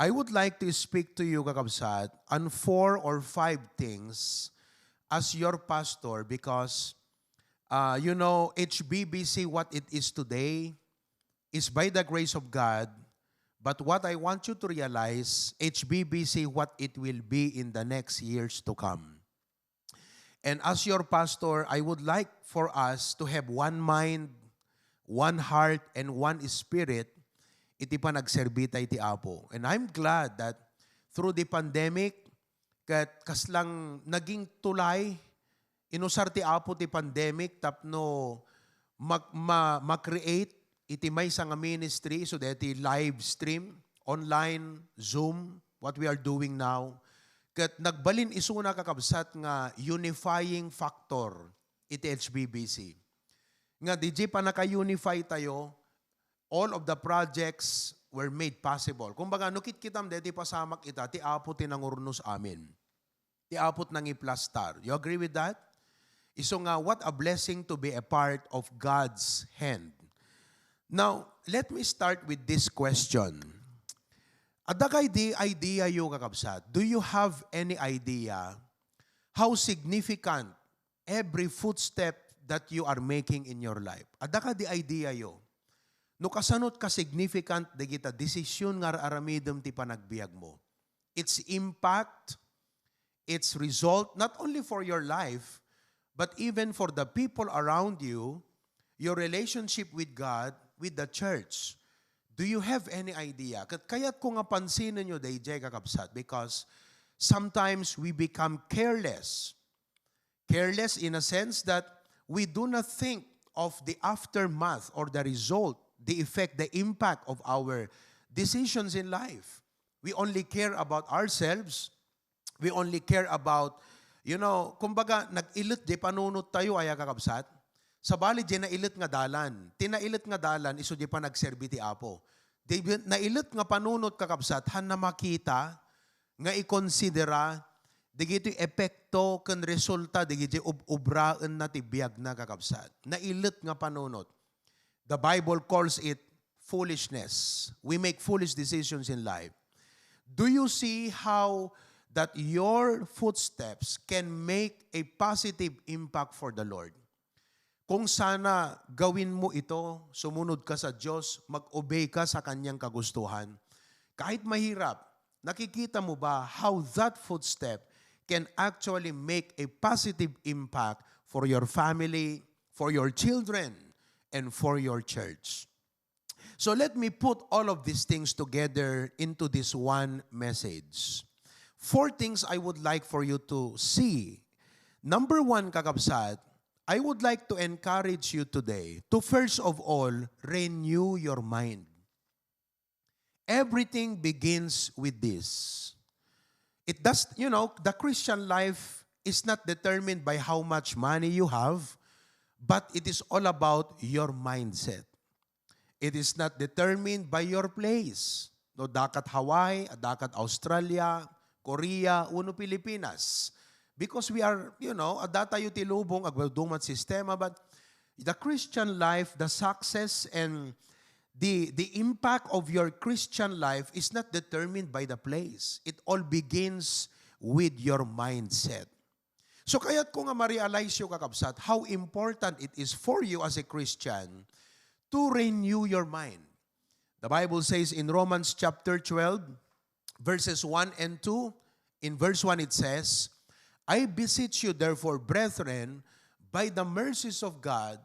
I would like to speak to you, kakabsat, on 4 or 5 things as your pastor because, HBBC, what it is today, is by the grace of God. But what I want you to realize, HBBC, what it will be in the next years to come. And as your pastor, I would like for us to have one mind, one heart, and one spirit. Iti pa nagserbita iti Apo. And I'm glad that through the pandemic, kaslang naging tulay, inusar ti Apo ti pandemic, tapno mag-create iti may nga ministry, so that iti live stream, online, Zoom, what we are doing now. Kat nagbalin isuna kakabsat nga unifying factor iti HBBC. Nga di pa naka-unify tayo, all of the projects were made possible. Kumbaga, nukit kitam deti pasamak ita, ti Apo tinangurnos amin. Ti Apo nang iplastar. You agree with that? Iso nga, what a blessing to be a part of God's hand. Now, let me start with this question. Adakay di idea yung kakabsat. Do you have any idea how significant every footstep that you are making in your life? Adaka di idea yo. No kasanot ka significant de kita desisyon nga aramidem ti panagbiag mo. Its impact, its result, not only for your life, but even for the people around you, your relationship with God, with the church. Do you have any idea? Kaya't ko nga pansinin nyo, DJ kakabsat, because sometimes we become careless. Careless in a sense that we do not think of the aftermath or the result, the effect, the impact of our decisions in life. We only care about ourselves. We only care about, kumbaga, nag-ilit di panunot tayo, aya kakabsat. Sa bali, di nailit nga dalan. Tinailit nga dalan, iso di pa nagserbi ti Apo. Di nailit nga panunot kakabsat, han na makita, nga ikonsidera, di gito epekto kan resulta, di gito ubraan na ti biyag na kakabsat. Nailit nga panunot. The Bible calls it foolishness. We make foolish decisions in life. Do you see how that your footsteps can make a positive impact for the Lord? Kung sana gawin mo ito, sumunod ka sa Diyos, mag-obey ka sa Kanyang kagustuhan, kahit mahirap, nakikita mo ba how that footstep can actually make a positive impact for your family, for your children, and for your church? So let me put all of these things together into this one message. 4 things I would like for you to see. Number 1, kakabsat, I would like to encourage you today to first of all, renew your mind. Everything begins with this. It does, the Christian life is not determined by how much money you have, but it is all about your mindset. It is not determined by your place. No, dakat Hawaii, dakat Australia, Korea, uno Pilipinas. Because we are, adata yu tilubong, agwadumat sistema, but the Christian life, the success and the impact of your Christian life is not determined by the place. It all begins with your mindset. So kaya't ko nga ma-realize yung kakabsat, how important it is for you as a Christian to renew your mind. The Bible says in Romans chapter 12, verses 1 and 2, in verse 1 it says, I beseech you therefore, brethren, by the mercies of God,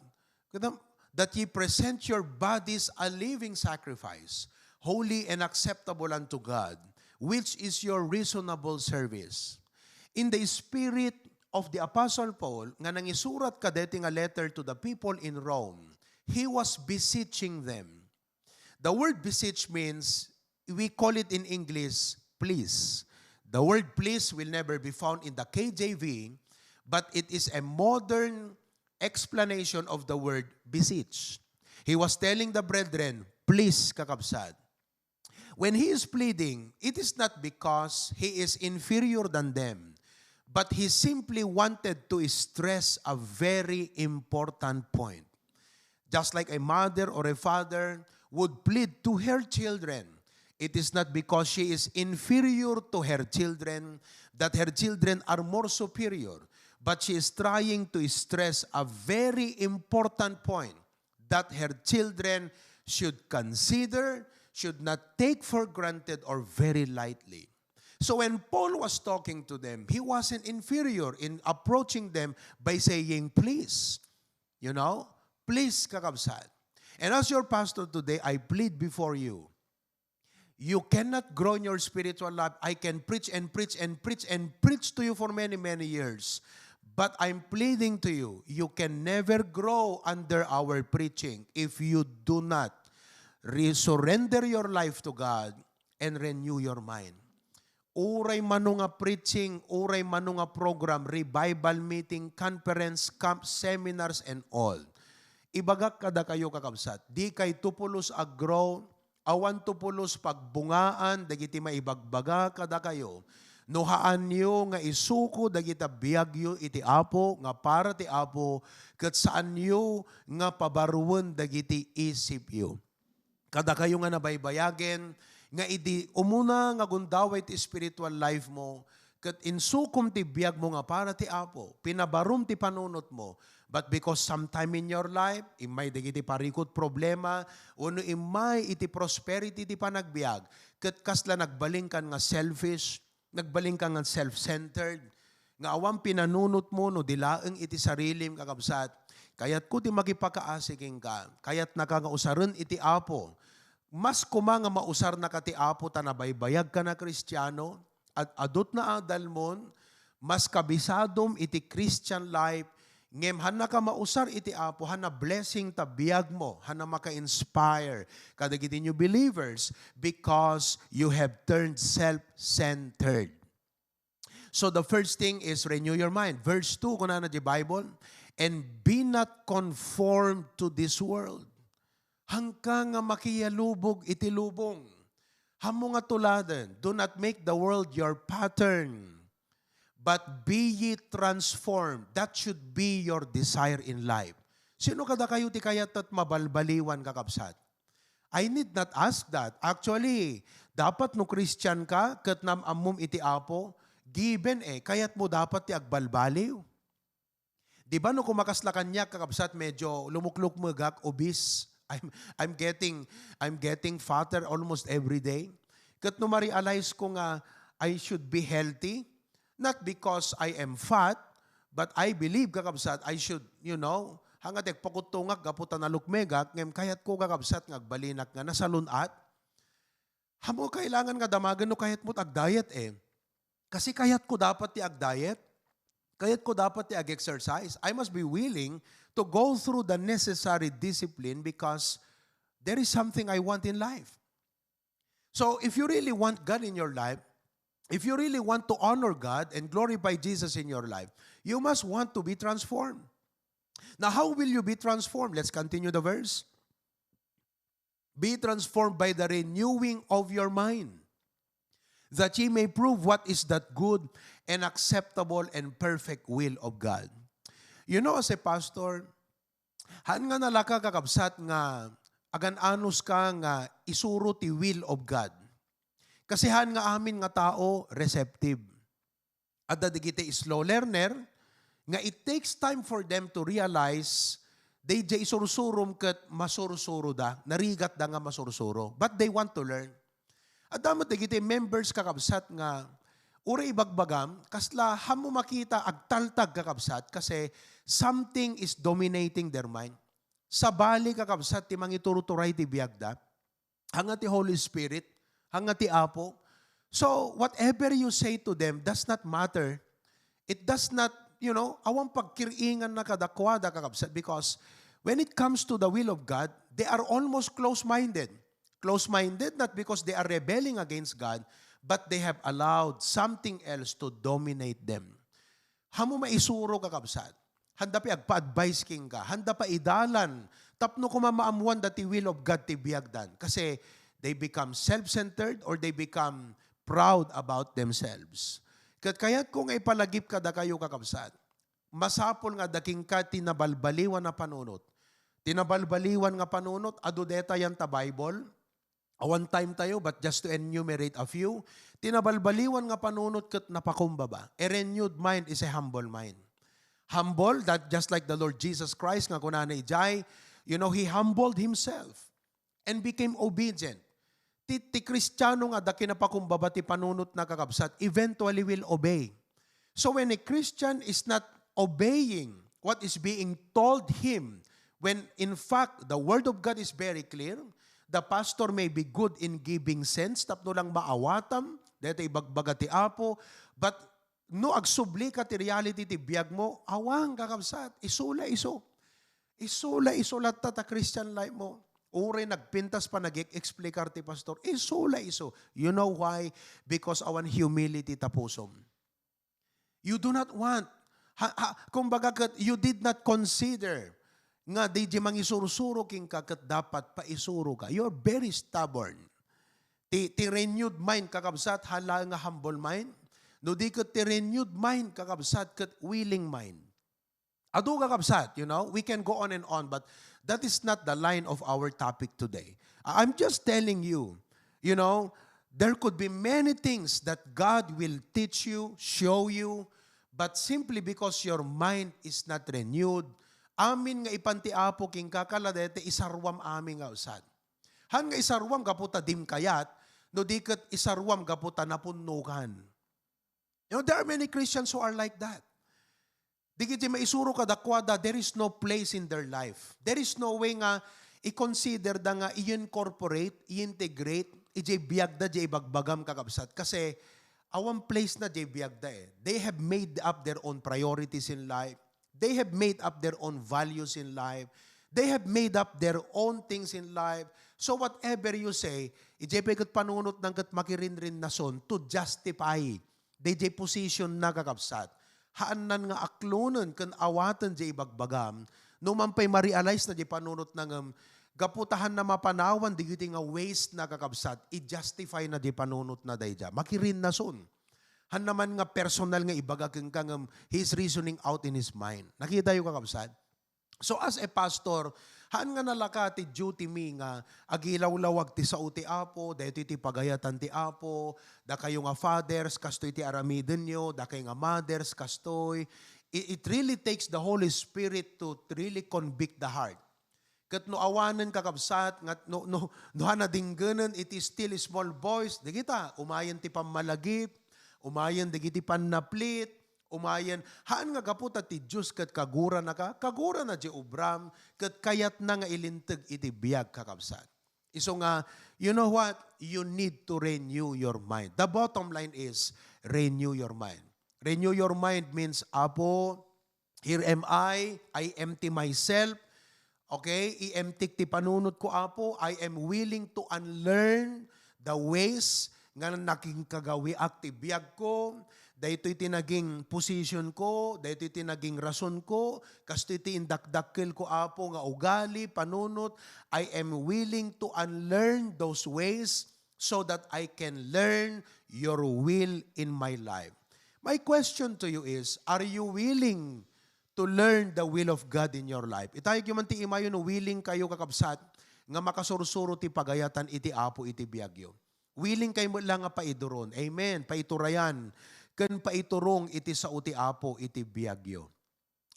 that ye present your bodies a living sacrifice, holy and acceptable unto God, which is your reasonable service. In the spirit of the Apostle Paul, nga nangisurat kadeti nga letter to the people in Rome, he was beseeching them. The word beseech means, we call it in English, please. The word please will never be found in the KJV, but it is a modern explanation of the word beseech. He was telling the brethren, please, kakabsat. When he is pleading, it is not because he is inferior than them, but he simply wanted to stress a very important point. Just like a mother or a father would plead to her children, It is not because she is inferior to her children that her children are more superior. But she is trying to stress a very important point that her children should consider, should not take for granted or very lightly. So when Paul was talking to them, he wasn't inferior in approaching them by saying, please, please kakabsat. And as your pastor today, I plead before you, you cannot grow in your spiritual life. I can preach and preach and preach and preach to you for many, many years. But I'm pleading to you, you can never grow under our preaching if you do not surrender your life to God and renew your mind. Uray manunga preaching, uray manunga program, revival meeting, conference, camp, seminars, and all. Ibagak kada kayo kakabsat. Di kay tupulos agrow, awan tupulos pagbungaan, dagiti maibagbaga kada kayo. Nuhaan niyo nga isuko dagita biyagyo iti Apo, nga para ti Apo, ket saan niyo nga pabaruwen dagiti isip yo. Kada kayo nga nabaybayagen, nga idi umuna nga gundaway ti spiritual life mo, ket insukom ti biyag mo nga para ti Apo, pinabarum ti panunot mo, but because sometime in your life, imay dagiti parikot problema, uno imay iti prosperity ti panagbiag, ket kasla nagbaling kan nga selfish, nagbaling kan nga self-centered, nga awang pinanunot mo no dilaeng iti sarilim kakabsat, kayat ko ti magipakaasiking ka, kayat nakangausaran iti Apo, mas kuma nga mausar na ka ti Apo tanabaybayag ka na Kristiyano, at adot na adalmon, mas kabisadom iti Christian life, ngem hana ka mausar iti Apo, hana blessing tabiyag mo, hana maka-inspire kadagiti new believers because you have turned self-centered. So the first thing is renew your mind. Verse 2, kung na di Bible, and be not conformed to this world. Hangka nga makiyalubog iti lubong. Hamo nga tuladen, do not make the world your pattern, but be ye transformed. That should be your desire in life. Sino kada kayo ti kayat at mabalbaliwan kakabsat? I need not ask that. Actually, dapat no Christian ka, kat nam amum iti Apo, given kayat mo dapat ti agbalbaliw. Di ba no kumakasla kanya kakabsat medyo lumukluk magak, obese, I'm getting fatter almost every day. Kat no ma-realize ko nga I should be healthy, not because I am fat, but I believe kakabsat I should, hangat ekpakutungak gaputan na lukmegak, ngem kayat ko kakabsat ngagbalinak nga nasalunat. Hamo kailangan nga damagan no kayat mo ag-diet Kasi kayat ko dapat ti ag-diet, kayat ko dapat ti ag-exercise. I must be willing to go through the necessary discipline because there is something I want in life. So if you really want God in your life, if you really want to honor God and glorify Jesus in your life, you must want to be transformed. Now, how will you be transformed? Let's continue the verse. Be transformed by the renewing of your mind, that ye may prove what is that good and acceptable and perfect will of God. As a pastor, han nga nalaka kakabsat nga agan-anos ka nga isuro ti will of God. Kasi han nga amin nga tao receptive. At dadigite slow learner, nga it takes time for them to realize they jay isurusurum kat masursuro da, narigat da nga masursuro. But they want to learn. At damat digite members kakabsat nga ura ibagbagam, kasla hamo makita agtaltag kakabsat kasi something is dominating their mind. Sa bali kakabsat ti mangituruturay ti biagda, hanga ti Holy Spirit, hanga ti Apo. So whatever you say to them does not matter. It does not, awang pagkiringan na kadakwada kakabsat because when it comes to the will of God, they are almost close-minded. Close-minded not because they are rebelling against God, but they have allowed something else to dominate them. Hamo maisuro kakabsat. Handa pa agpa-advise king ka. Handa pa idalan. Tapno ko mamaamuan dati will of God ti biagdan. Kasi they become self-centered or they become proud about themselves. Kaya't kung ipalagip ka da kayo kakabsat, masapol nga daking ka tinabalbaliwan na panunot. Tinabalbaliwan nga panunot, adudeta yan ta Bible. One time tayo, but just to enumerate a few, tinabalbaliwan nga panunot ket napakumbaba. A renewed mind is a humble mind. Humble, that just like the Lord Jesus Christ, nga kunana ijay, He humbled Himself and became obedient. Ti Kristiyano nga da kinapakumbaba ti panunot na kakabsat, eventually will obey. So when a Christian is not obeying what is being told him, when in fact the Word of God is very clear, the pastor may be good in giving sense, tapno lang maawatam, dito ibagbaga ti Apo, but no agsubli ka ti reality ti biyag mo, awang kakabsat, isula iso. Isula iso latta ta Christian life mo. Uri nagpintas pa nag-explikar ti pastor, isula iso. You know why? Because awan humility tapusom. You do not want, kumbaga you did not consider nga di mangisurusuro king kakat dapat paisuro ka. You're very stubborn. Ti renewed mind kakabsat hala nga humble mind. No di kat ti renewed mind kakabsat kat willing mind. Ado kakabsat, we can go on and on, but that is not the line of our topic today. I'm just telling you, there could be many things that God will teach you, show you, but simply because your mind is not renewed, amin nga ipanti Apo king kakaladete isarwam amin nga usad. Han nga isarwam kaputa dim kayat, no diket isarwam kaputa napunnukan. There are many Christians who are like that. Digiti maisuro kadakwada, there is no place in their life. There is no way nga i-consider da nga i-incorporate, i-integrate, ijay biyagda, jay bagbagam kakabsat. Kasi awang place na jay biyagda eh. They have made up their own priorities in life. They have made up their own values in life. They have made up their own things in life. So whatever you say, ijay kat panunot ng kat makirinrin na son to justify the position na kakabsat. Haanan nga aklonen kan awatan jay bagbagam, no man pa'y ma-realize na jay panunot ng gaputahan na mapanawan, di giti nga waste na kakabsat, i-justify na jay panunot na dayja. Makirin na son. Han naman nga personal nga ibagageng kang his reasoning out in his mind. Nakita yung kakabsat? So as a pastor, haan nga nalaka ti duty mi nga agilaw-lawag ti sao ti Apo, dahito ti pagayatan ti Apo, da kayo nga fathers, kastoy ti aramiden nyo, da kayo nga mothers, kastoy. It really takes the Holy Spirit to really convict the heart. Kat no awanan kakabsat, no hanadingganan, it is still small boys, di kita, umayan ti pamalagip, umayan di kiti panaplit, umayan, haan nga kaputa ti Diyos kat kagura na ka, kagura na di ubram, kat kayat na nga ilintag iti biyag kakabsat. Iso nga, you know what? You need to renew your mind. The bottom line is, renew your mind. Renew your mind means, Apo, here am I empty myself, okay? I-empty ti panunot ko, Apo, I am willing to unlearn the ways nga naking kagawi aktibiyag ko, dahito iti naging position ko, dahito iti naging rason ko, kasto iti indakdakkel ko Apo nga ugali, panunot, I am willing to unlearn those ways so that I can learn your will in my life. My question to you is, are you willing to learn the will of God in your life? Itayag yung manti imayon, willing kayo kakabsat, nga makasurusuro ti pagayatan iti Apo iti biyagyo. Willing kayo lang nga paiduron. Amen. Paiturayan. Kan paiturong iti sa uti Apo iti biyagyo.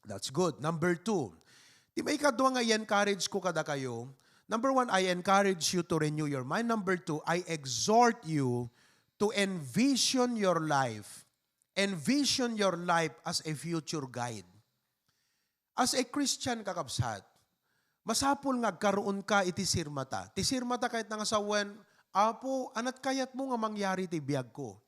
That's good. Number 2. Di may kadwa nga i-encourage ko kada kayo. Number 1, I encourage you to renew your mind. Number 2, I exhort you to envision your life. Envision your life as a future guide. As a Christian kakabsat, masapul nga karoon ka iti sirmata. Ti sirmata kahit nga sawen, Apo, anat kayat mo nga mangyari ti biyag ko?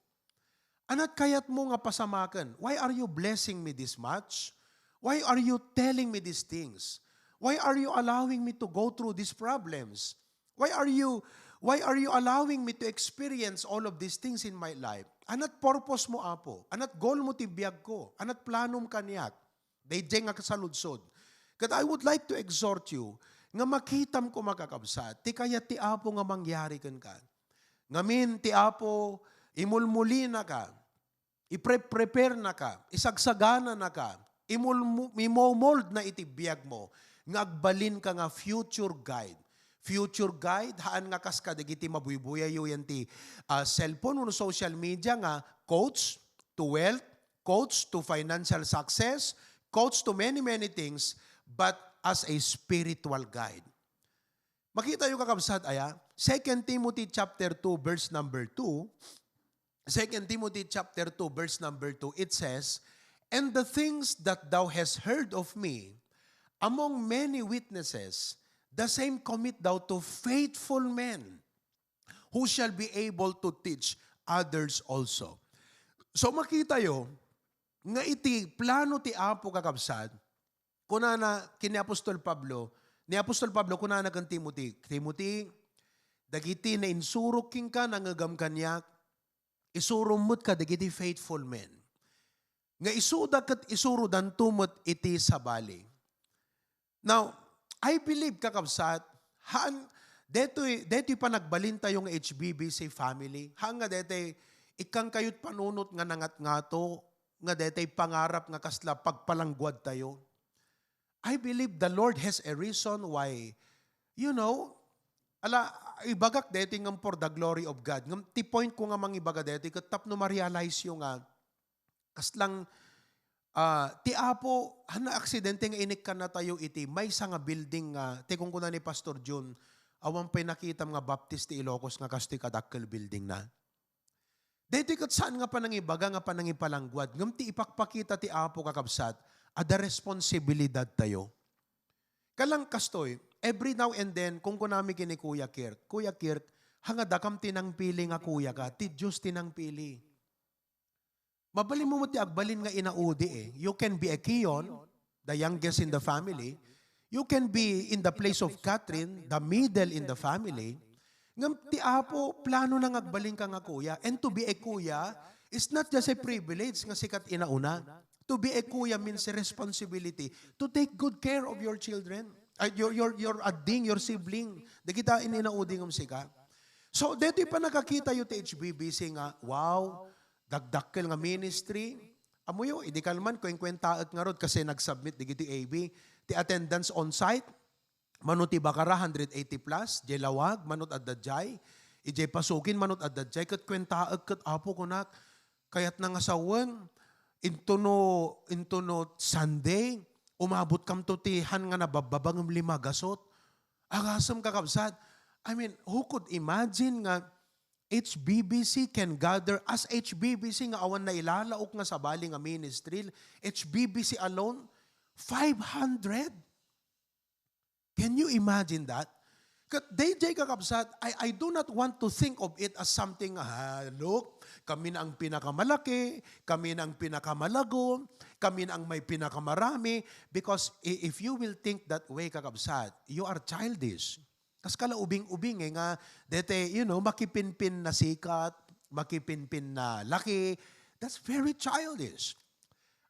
Anat kayat mo nga pasamaken? Why are you blessing me this much? Why are you telling me these things? Why are you allowing me to go through these problems? Why are you allowing me to experience all of these things in my life? Anat purpose mo, Apo? Anat goal mo ti biyag ko? Anat planom kaniyak? Dayjay nga kasaludsod. Kat I would like to exhort you, nga makitam ko makakabsat, ti kaya ti Apo nga mangyari kan ka. Ngamin ti Apo, imulmuli na ka, i-prepare na ka, isagsagana na ka, imomold na iti biyag mo, nga agbalin ka nga future guide. future guide, haan nga kas kadagiti mabuybuyayo yan ti cellphone no social media nga coach to wealth, coach to financial success, coach to many, many things, but as a spiritual guide. Makita yung kakabsat, 2 Timothy chapter 2, verse number 2, 2 Timothy chapter 2, verse number 2, it says, "And the things that thou hast heard of me, among many witnesses, the same commit thou to faithful men, who shall be able to teach others also." So makita yo, nga iti plano ti Apo kakabsat, kunana kini Apostol Pablo, ni Apostol Pablo kunana kan Timothy, Timothy, dagiti na insurok king ka nangagam kanyak, isurumot ka dagiti faithful men. Nga isuda kat isurudan tumot iti sabali. Now, I believe kakabsat, deto'y pa nagbalinta yung HBBC family. Hanga deto'y ikang kayot panunot nga nangat ngato, nga deto'y pangarap nga kasla pagpalangguad tayo. I believe the Lord has a reason why, ibagak deto'y ngam for the glory of God. Ngam ti point ko nga mang ibaga deto'y katap no ma-realize yung kaslang ti Apo, hana aksidente nga inik ka na tayo iti, may sa nga building nga, kung kuna ni Pastor June, awang pa'y nakita mga Baptist ti Ilocos nga kasto'y kadakkel building na. Dito kat saan nga panangibaga nga panangipalangguad, ngam ti ipakpakita ti Apo kakabsat, ada responsibilidad tayo. Kalang kastoy, every now and then, kung kunami kini Kuya Kirk, hanga dakam tinang pili nga kuya ka, ti Diyos tinang pili. Mabalin mo ti agbalin nga inaudi You can be a Kion, the youngest in the family. You can be in the place of Catherine, the middle in the family. Ngam ti Apo, plano nang agbalin ka nga kuya. And to be a kuya is not just a privilege nga sikat inauna. To be a kuya means a responsibility to take good care of your children, your ading, your sibling. Di kita inaudi ng sika. So, dito pa nakakita yung HBBC nga, wow, dagdakkel nga ministry. Amuyo, idi kalman, kwentaat nga rod kasi nag-submit digiti AB. Ti attendance on-site, manot ti bakara, 180 plus, di lawag, manot adadjay, ijay pasukin, manot adadjay, kat kwentaat kat Apo kunak, kayat nangasawan, into no Sunday, umabot kam to tihan nga nabababang 5 gasot. Agasam kakabsat. I mean, who could imagine nga HBBC can gather as HBBC nga awan na ilalaok nga sa bali nga ministry. HBBC alone, 500. Can you imagine that? DJ kakabsat, I do not want to think of it as something, look, kami na ang pinakamalaki, kami na ang pinakamalago, kami na ang may pinakamarami, because if you will think that way kakabsat, you are childish. Kas kala ubing-ubing nga, dete, makipinpin na sikat, makipinpin na laki, that's very childish.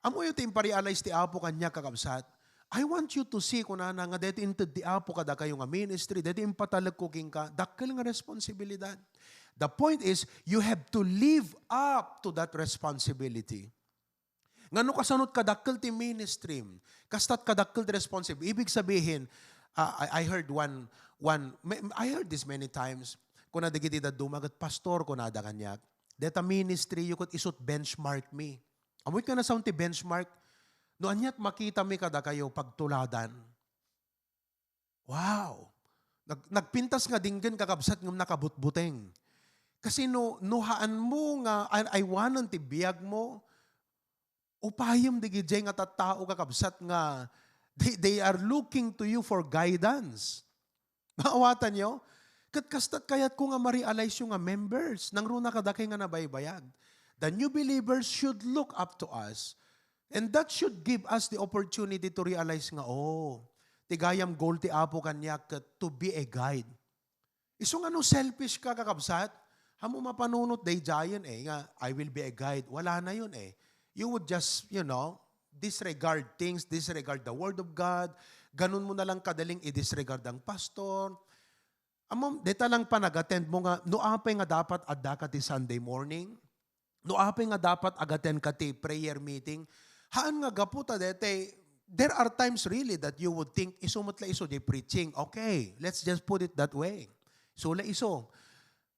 Amo yung timpari-realize ti Apo kanya kakabsat, I want you to see kung nga dete into di Apo kada kayo nga ministry, dete impatalag cooking ka, dakkel nga responsibilidad. The point is, you have to live up to that responsibility. Ngano kasanot kadakkel ti ministry, kastat kadakkel ti responsibility. Ibig sabihin, I heard I heard this many times, kung nadagiti da dumagat pastor ko nada kanyak, deta ministry, you could isut benchmark me. Amoy ka na sa ti benchmark, no anyat makita mi kada kayo pagtuladan. Wow! Nagpintas nga dinggan kakabsat ng nakabutbuteng. Kasi nuhaan mo nga, aywanan ti biyag mo, upayam digijay nga tattao kakabsat nga, they are looking to you for guidance. Maawatan nyo? Kastat kayat ko nga ma-realize yung nga members, nang runa kadakay nga nabaybayag. The new believers should look up to us, and that should give us the opportunity to realize nga, tigayam goal ti Apo kanyak to be a guide. Iso nga selfish ka kakabsat, hamo mapanunot day giant nga, I will be a guide. Wala na yun You would just, disregard things, disregard the Word of God, ganun mo na lang kadaling i-disregard ang pastor. Deta lang pa nag-attend mo nga, apay nga dapat adda ka ti Sunday morning, apay nga dapat agaten ka ti prayer meeting, haan nga gaputa dete, there are times really that you would think, isumot la iso, di preaching. Okay, let's just put it that way. So la iso.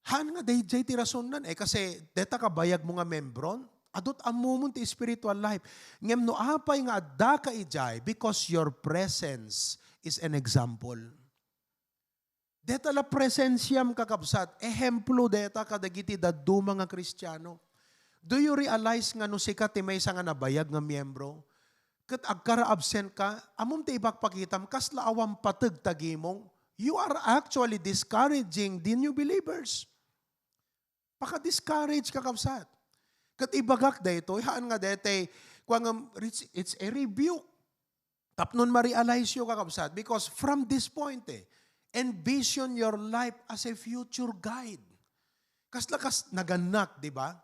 Han nga day jay ti rason nan kasi deta ka bayag mo nga membron, adot amumon ti spiritual life. Ngem no apay nga adda ka ijay because your presence is an example. Deta la presensyam kakabsat, ehemplo deta kadagiti daddu mga Kristiyano. Do you realize nga no sikat ti maysa nga nabayag nga miyembro? Ket agkara absent ka, amom ti ibagpakitam kasla awam pateg tagimong, you are actually discouraging the new believers. Paka-discourage ka kabsat. Kat ibagak dayto, haan nga dete, it's a rebuke. Tapnon ma-realize yo ka kabsat because from this point envision your life as a future guide. Kas naganak, di ba?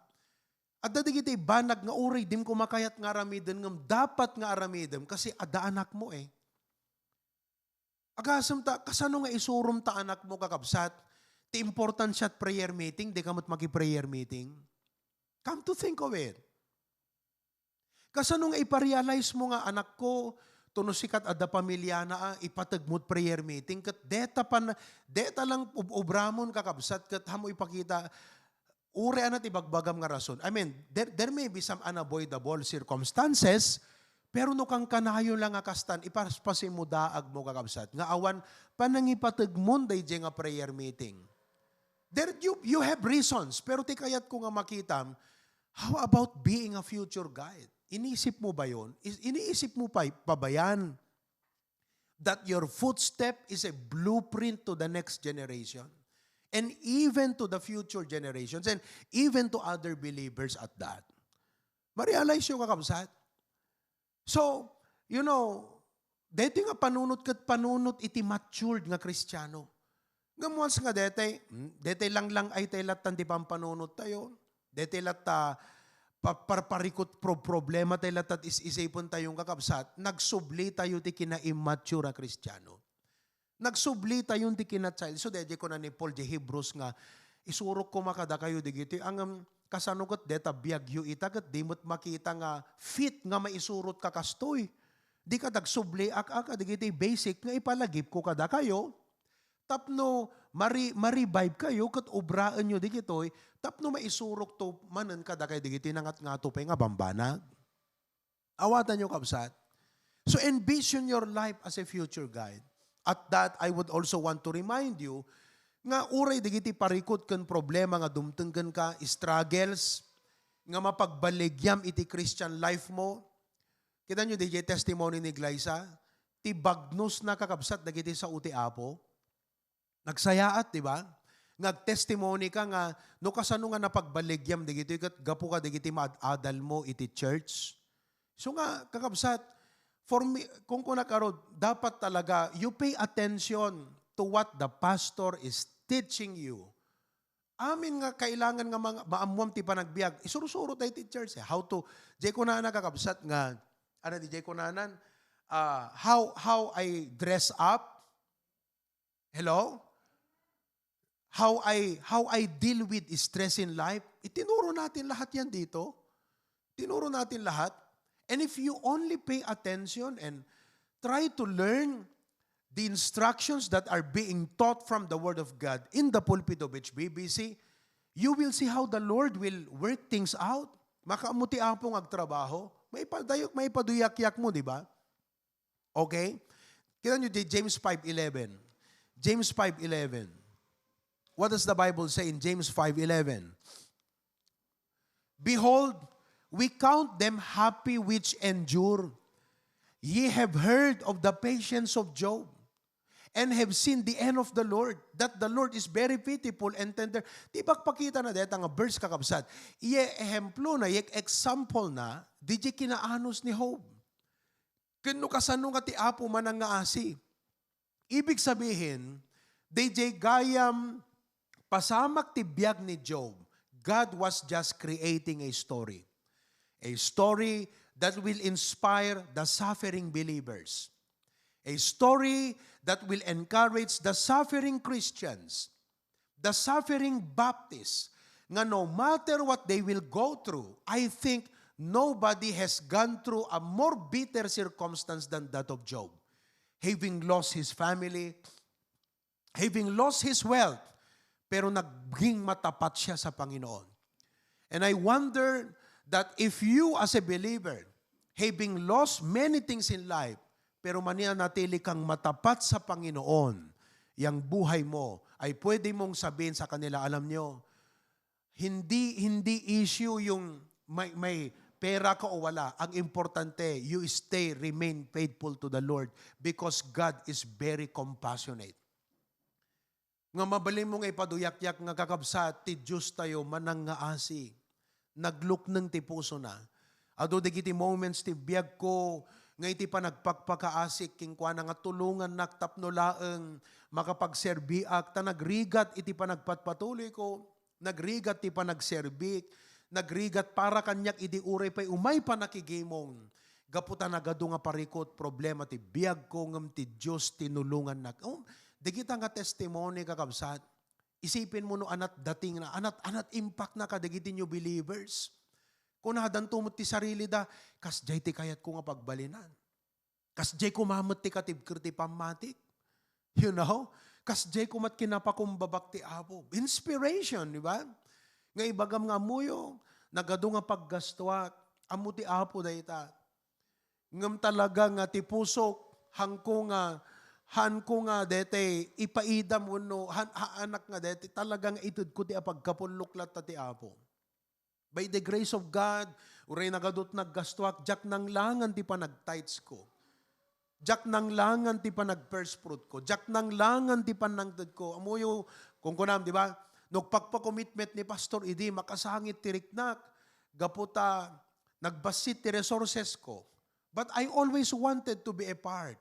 At dadigiti banag nga uri, dim kumakayat nga aramidem, ngam dapat nga aramidem kasi ada anak mo Agasam ta, kasano nga isurum ta anak mo kakabsat, ti important siya prayer meeting, di kamot maki-prayer meeting. Come to think of it. Kasano nga iparealize mo nga anak ko, tunusikat adda pamilya na ipatagmot prayer meeting, kat deta lang ubramon kakabsat, kat hamo ipakita, uri anat ibagbagam nga rason. I mean, there may be some unavoidable circumstances, pero no kang kanayo lang nga kastan, ipaspasin mo daag mo kakabsat. Nga awan, panangipatagmon day nga prayer meeting. There you have reasons, pero ti kayat ko nga makitam, how about being a future guide? Iniisip mo ba yun? Iniisip mo pa ba yan? That your footstep is a blueprint to the next generation. And even to the future generations. And even to other believers at that. Ma-realize yung kakabsat. So, dito nga panunot iti matured nga Kristiyano. Ngamuans nga dete lang ay tayo di pampanunot tayo. Dete parparikot problema tayo at isipon tayong kakabsat. Nagsubli tayo ti kina-immature Kristiyano. Nagsubli tayo ti kina-child. So dede ko na ni Paul di Hebrews nga, isurok ko makada kayo digiti. Ang kasanugot deta biyagyo itagat, di mo't makita nga fit nga maisurot kakastoy. Di ka dagsubli digiti basic nga ipalagip ko kada kayo. Tapno ma-revive kayo kat ubraan nyo digitoy, tapno maisurok to manan kada kayo digiti nangat nga to pa nga bambanag. Awatan nyo kabsat. So envision your life as a future guide. At that, I would also want to remind you, nga uray digiti parikot kan problema nga dumtenggan ka, struggles, nga mapagbaligyam iti Christian life mo. Kita nyo digiti testimony ni Glyza, ti bagnos na kakabsat dagiti sa uti apo. Nagsayaat, di ba? Nag-testimony ka nga, no kasano nga napagbaligyam digiti, gapu ka digiti maadal mo iti church. So nga, kakabsat, for me, kung nakarod, dapat talaga, you pay attention to what the pastor is teaching you. Amin nga, kailangan nga maamuam ti panagbiag. Isurusuro tayo ti church. How to, jay ko na kakabsat nga, jay ko na how I dress up. Hello? How I deal with stress in life. Itinuro natin lahat yan dito. Tinuro natin lahat. And if you only pay attention and try to learn the instructions that are being taught from the Word of God in the pulpit of HBBC, you will see how the Lord will work things out. Makaamuti apong agtrabaho. May paduyak-yak mo, di ba? Okay? Kita nyo, James 5:11. James 5:11. What does the Bible say in James 5:11? Behold, we count them happy which endure. Ye have heard of the patience of Job, and have seen the end of the Lord, that the Lord is very pitiful and tender. Di pakita na dito nga verse kakabsat. Iye ehemplo na, iye example na, di kinaanos ni Job. Kano kasano nga ti apo man ang ngaasi. Ibig sabihin, di gayam pasamak ti biag ni Job, God was just creating a story. A story that will inspire the suffering believers. A story that will encourage the suffering Christians, the suffering Baptists, nga no matter what they will go through, I think nobody has gone through a more bitter circumstance than that of Job. Having lost his family, having lost his wealth, pero naging matapat siya sa Panginoon. And I wonder that if you as a believer, having lost many things in life, pero mananatili kang matapat sa Panginoon, yang buhay mo ay pwede mong sabihin sa kanila, alam nyo, hindi issue yung may pera ka o wala. Ang importante, you remain faithful to the Lord because God is very compassionate. Nga mabaling mo nga ipaduyak-yak nga kakabsat, ti Diyos tayo manang nga asi. Nagluk ng ti puso na. Ado digiti moments ti biyag ko, nga iti pa nagpagpakaasik, king kwa nga tulungan naktapno laeng, makapagserbiak, ta nagrigat iti pa nagpatpatuloy ko, nagrigat ti pa nagserbik, nagrigat para kanyak idi uray pa'y umay pa nakigimong. Gaputa nagado nga parikot, problema ti biyag ko ngam ti Diyos tinulungan na. Di kita nga testimony kakabsat. Isipin mo no anat dating na, anat impact na kadagiti new believers. Kung nadan tumot ti sarili da, kas jay ti kayat ko nga pagbalinan. Kas jay kumamot ti katibkir ti pamatik. You know? Kas jay kumat kinapakumbabak ti Apo. Inspiration, di ba? Nga ibagam nga muyo, nagado nga paggastuak, amo ti Apo da ita. Ngam talaga nga ti pusok, hangko nga dete, ipaida mo no, anak nga dete, talagang itud ko ti apagkapuluklat ta ti Apo. By the grace of God, uray nagadot naggastuak, jak nang langan ti pa nag-tithes ko. Jak nang langan ti pa nag-first fruit ko. Jak nang langan ti pa nangdad ko. Amuyo, kung kunam, di ba? Nagpagpa-commitment ni Pastor, idi makasangit ti riknak. Gaputa, nagbasit ti resources ko. But I always wanted to be a part.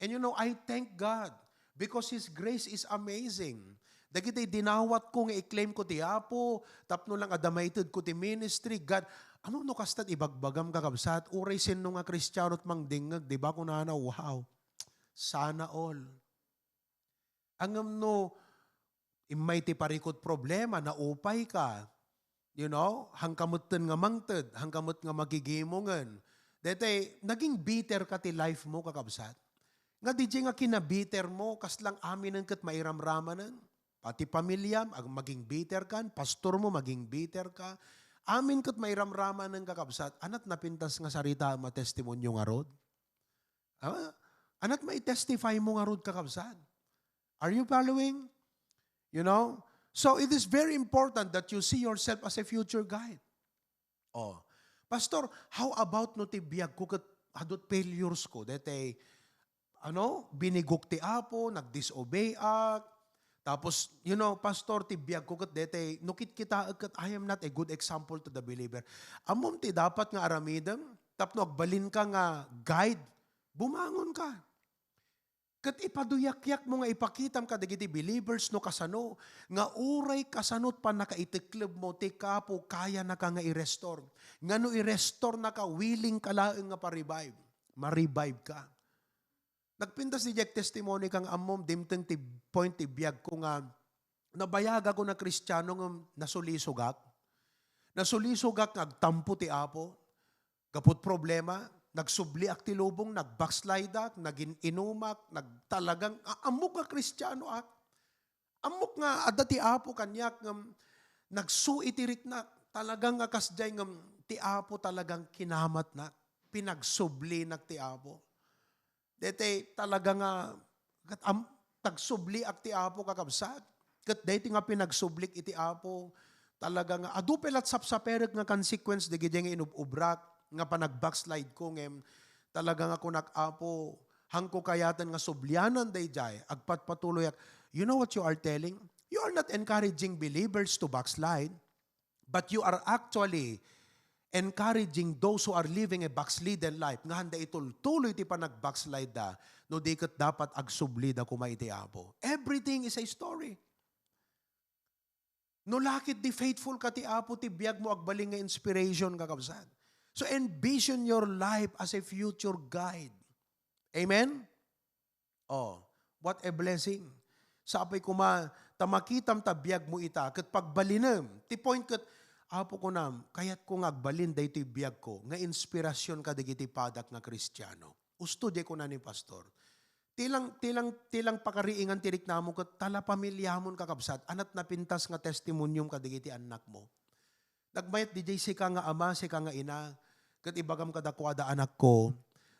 And you know, I thank God because His grace is amazing. Dagiti dinawat ko nga i-claim ko ti Apo, tapno lang adamated ko ti ministry. God, ano no kastat ibagbagam kakabsat, uray sino nga Kristiyano at mangdingag, di ba kung na wow, sana all. Angam no, imay ti parikot problema, naupay ka, you know, hangkamutan nga mangted, hangkamut nga magigimongan. Dete, naging bitter ka ti life mo kakabsat. Nga di nga kinabiter mo, kas lang aminan kat mairamramanan. Pati pamilyam, maging bitter ka, pastor mo maging bitter ka. Amin kat may ramraman ng kakabsat, anat napintas nga sarita matestimonyo nga rod. Anat may testify mo nga rod kakabsat. Are you following? You know? So it is very important that you see yourself as a future guide. Oh, Pastor, how about no ti biyag ko kat adot failures ko? Dete, binigok ti Apo, nag-disobey ak. Tapos, you know, Pastor, ti biyag ko kat dete, nukit kita kat I am not a good example to the believer. Amom ti dapat nga aramidem, tapno agbalin ka nga guide, bumangon ka. Kat ipaduyak-yak mo nga ipakitam ka dagiti believers no kasano, nga uray kasanot pa nakaitiklib mo, ti kapo kaya na ka nga i-restore. Nga no i-restore na ka, willing ka laeng nga pa-revive. Ma-revive ka. Nagpintas ni Jack testimony kang amom, dimteng ti point ti biyag ko nga, nabayaga ko na Kristiyano nga nasulisugak. Nasulisugak nagtampo ti Apo, kaput problema, nagsubli ak ti lubong, nagbackslide ak, naging inumak, nagtalagang, amok nga Kristiyano ak. Amok nga, adda ti Apo kanyak, nagsuitirik na, talagang akasday nga ti Apo talagang kinamat na, pinagsubli na ti Apo. Dete talaga nga, tagsubli ak ti Apo kakabsat. Kat dete nga pinagsublik iti Apo, talaga nga, adupelat sapsaperek nga consequence, di gidya nga inubrak, nga panag-backslide ko, ngem, talaga nga kunak Apo, hangko kayatan nga sublianan day jay, agpatpatuloy ak. You know what you are telling? You are not encouraging believers to backslide, but you are actually encouraging those who are living a backslidden life, nga handa tuloy ti pa nag-backslide da, no di kat dapat agsubli da kumay ti Apo. Everything is a story. No lakit di faithful ka ti Apo, ti biyag mo agbaling nga inspiration kakabsat. So envision your life as a future guide. Amen? Oh, what a blessing. Sapay kuma, tamakitam tabiyag mo ita, kat pagbalinem, ti point kat, Apo ko nam, kayat ko nga agbalin daytoy biyag ko, nga inspirasyon ka dagiti padak nga Kristiyano. Usto di ko na ni pastor. Tilang pakariingan tirik namo ket tala pamilyamon kakabsat, anat napintas nga testimonyum kadagiti anak mo. Nagmayat DJ si ka nga ama, si ka nga ina, ket ibagam kadakwada anak ko,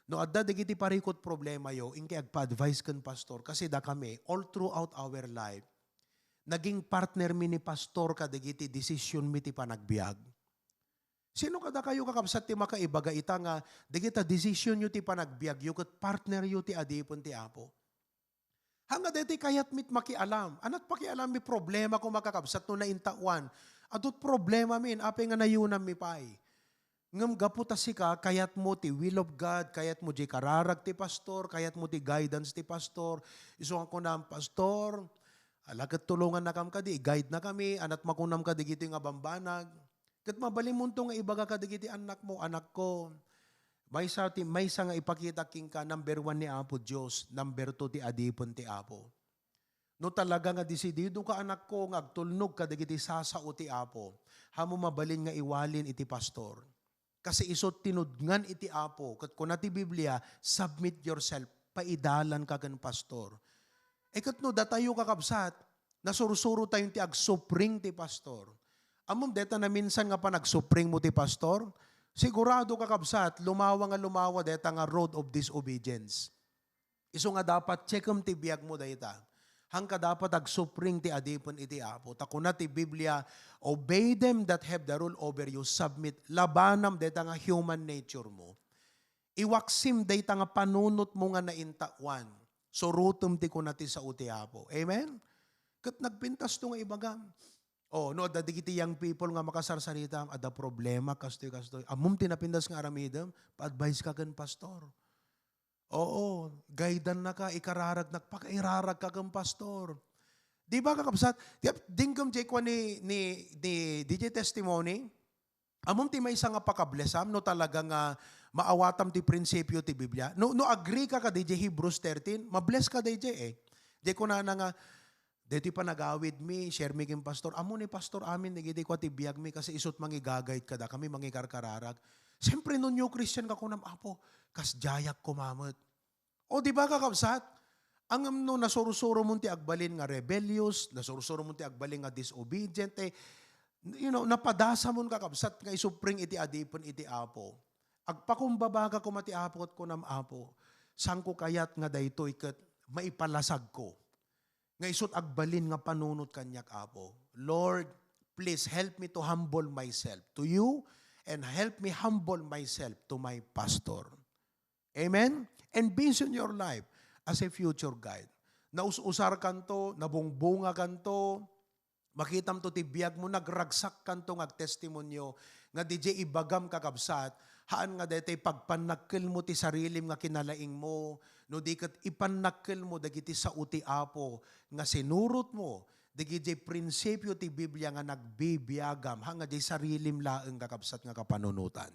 no adda dagiti parikot problema yo, inki agpa-advise ken pastor, kasi da kami, all throughout our life, naging partner mi ni pastor kadagiti desisyon mi ti panagbiag. Sino kada kayo kakabsat ti makaibaga ita nga, dagita desisyon yu ti panagbiag yu, ket partner yu ti adipon ti Apo. Hanga deti kayat mit makialam. Anat pakialam mi problema ko makakabsat no naintawan. Adot problema min, apay nga nayunam mi pay. Ngam gaputa sika, kayat mo ti will of God, kayat mo di kararag ti pastor, kayat mo ti guidance ti pastor. Isuang ko na, pastor, alagat tulungan na kam kadi, guide na kami, anat makunam kadi gito nga bambanag. Kat mabalimunto nga ibaga kadigiti anak mo, anak ko. May sa nga ipakita king ka, number 1 ni Apo Diyos, number 2 ti adipon ti Apo. No talaga nga disidido ka anak ko, nga agtulnog kadigiti sasao ti Apo, hamo mabalin nga iwalin iti pastor. Kasi isot tinudngan iti Apo, kat kuna ti Biblia, submit yourself, paidalan ka gan pastor. Kat no, datayo kakabsat, nasursuro tayong ti agsupring ti pastor. Amom deta na minsan nga pa nagsupring mo ti pastor, sigurado kakabsat, lumawa deta nga road of disobedience. Iso nga dapat checkam ti biag mo dayta. Hangka dapat agsupring ti adipon iti Apo. Takuna ti Biblia, obey them that have the rule over you, submit. Labanam deta nga human nature mo. Iwaksim dayta nga panunot mo nga naintawan. Surutom ti kunati sa uti Apo. Amen? Kat nagpintas to nga ibagam. Oh, no, dadigiti young people nga makasarsarita, ada problema, kastoy. Amum tinapindas nga aramidam, pa-advise ka kan pastor. Oo, gaidan na ka, ikararag, nagpakairarag ka kan pastor. Di ba kakabsat? Dingkam jay kwa ni DJ Testimony, amum ti may nga pakablesam, no talaga nga maawatam ti prinsipyo ti Biblia. No agree ka DJ Hebrews 13, mabless ka DJ eh. Di ko na nga, dito pa nag-awid mi, share mi kin pastor. Amo ni pastor amin, nagidi ko ti biyag mi kasi isot mangigagayt kada kami mangikarkararag. Siyempre no new Christian ka kunam, Apo, kas jayak kumamot. O di ba kakabsat? Ang no nasurusuro mo ti agbalin nga rebellious, nasurusuro mo ti agbalin nga disobedient, napadasa mo kakabsat nga isupring iti adipon iti Apo. Agpakumbabaga ko mati Apo at kunam Apo, sang ko kayat nga daytoy ket maipalasag ko. Nga isot agbalin nga panunot kanyak Apo. Lord, please help me to humble myself to you and help me humble myself to my pastor. Amen? Envision your life as a future guide. Naus-usar kanto, nabungbunga kanto, makitam to tibiyag mo, nagragsak kanto ngagtestimonyo, nga DJ ibagam kakabsat, haan nga dete pagpanakil mo ti sarilim nga kinalaing mo, no di kat ipanakil mo dagiti sa uti Apo, nga sinurot mo, dagiti prinsipyo ti Biblia nga nagbibiyagam, hanga di sarilim laeng kakabsat nga kapanunutan.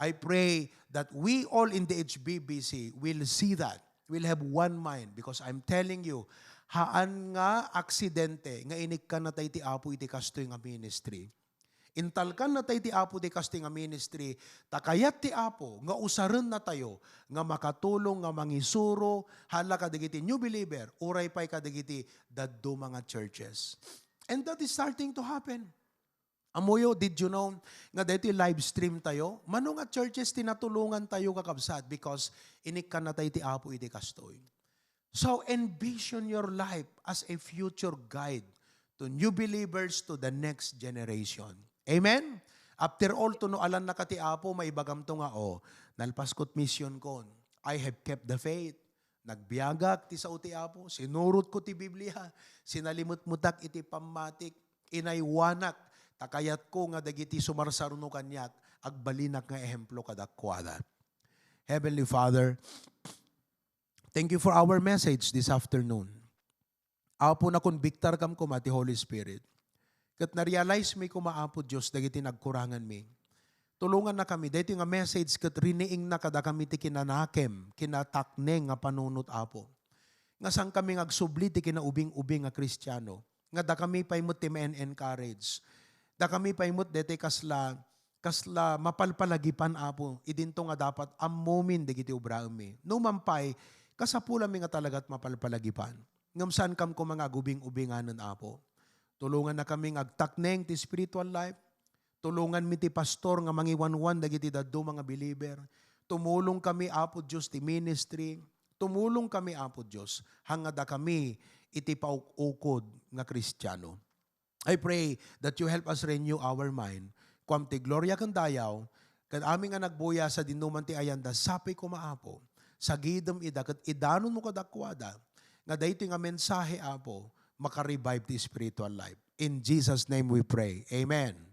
I pray that we all in the HBBC will see that. We'll have one mind because I'm telling you, haan nga aksidente, nga inik ka na tayo ti Apo iti kastoy nga ministry. Intalkan na tayo ti Apo di kastoy nga ministry, takayat ti Apo, nga usaran na tayo, nga makatulong, nga mangisuro, hala kadigiti new believer, uray pa'y kadigiti daddo mga churches. And that is starting to happen. Amoyo, did you know, nga dito live stream tayo, mano nga churches tinatulungan tayo kakabsat because inik ka na tayo ti Apo iti kastoy. So envision your life as a future guide to new believers to the next generation. Amen? After all, tuno alan na kati Apo, maibagam to nga, nalpaskot mission kon. I have kept the faith. Nagbiagak ti sa uti Apo, sinurot ko ti Biblia, sinalimut-mutak iti pamatik, inaywanak, takayat ko nga dagiti sumarsaruno kanyak, agbalinak nga ehemplo kadakwada. Heavenly Father, thank you for our message this afternoon. Apo na konbiktar kam ko mati Holy Spirit. Kat na-realize mi kumaapo Diyos, dagiti nagkurangan mi. Tulungan na kami, dito nga message kat riniing na kada kami ti kinanakem, kinatakneng nga panunot Apo. Nga sang kami ngagsubli ti kinaubing-ubing nga Kristiyano. Nga da kami pa'y mo ti encourage. Da kami paimot dete kasla mapalpalagipan apo. Idinto nga dapat amumin dagiti ubraami. No mampay, kasapula mi nga talagat mapalpalagipan. Ngam saan kam ko mga gubing-ubinganan apo. Tulungan na kaming agtakneng ti spiritual life. Tulungan mi ti pastor nga mangiwanwan dagiti daddo mga believer. Tumulong kami apo Diyos ti ministry. Tumulong kami apo Diyos. Hangada kami iti paukod nga Kristiyano. I pray that you help us renew our mind. Kuam ti gloria kan dayaw, kad aming nga nagbuya sa dinuman ti ayanda, sapay ko maapo, sa gidem ida, kat idanon mo kadakwada, nga dahito nga mensahe apo, makarevive ti spiritual life. In Jesus' name we pray. Amen.